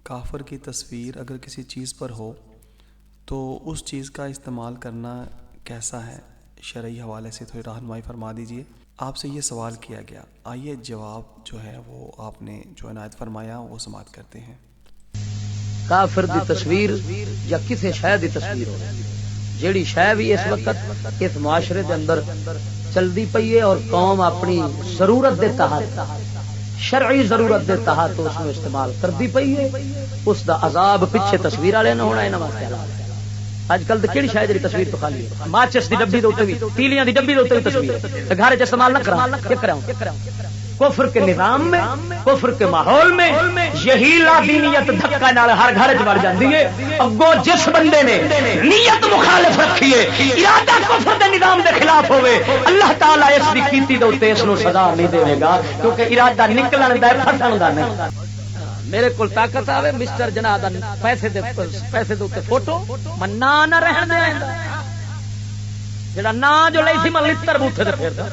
کافر کی تصویر اگر کسی چیز پر ہو تو اس چیز کا استعمال کرنا کیسا ہے؟ شرعی حوالے سے تھوڑی رہنمائی فرما دیجئے۔ آپ سے یہ سوال کیا گیا، آئیے جواب جو ہے وہ آپ نے جو عنایت فرمایا وہ سماعت کرتے ہیں۔ کافر دی تصویر یا کسی شے دی تصویر ہو، جیڑی شے بھی اس وقت اس معاشرے دے اندر چلدی پئی ہے اور قوم اپنی ضرورت دے تحت، شرعی ضرورت دے تحت اس کو استعمال کردی پئی ہے، اس دا عذاب پیچھے تصویر والے نہ ہونا انہاں واسطے حلال ہے۔ اج کل تے کیڑی شاید تصویر تو خالی ہے، ماچس دی ڈبی دے اوتے بھی، تیلیاں دی ڈبی دے اوتے بھی تصویر ہے، گھر وچ استعمال نہ کراؤ۔ کفر کے نظام میں، کفر کے ماحول میں یہی لادینیت دھکا نال ہر گھر وچ بڑھ جاندی ہے۔ اگوں جس بندے نے نیت مخالف رکھی ہے، ارادہ کفر دے نظام دے خلاف ہوئے، اللہ تعالی اس دی کیتی دے اوتے اس نو سزا نہیں دے گا، کیونکہ ارادہ نکلن دا پھسن دا نہیں۔ میرے کول طاقت آوے مسٹر جناح دا پیسے دے اوتے فوٹو میں نہ رہن دے، جڑا نا جو لئی سی میں لتر بوٹھے تے پھردا۔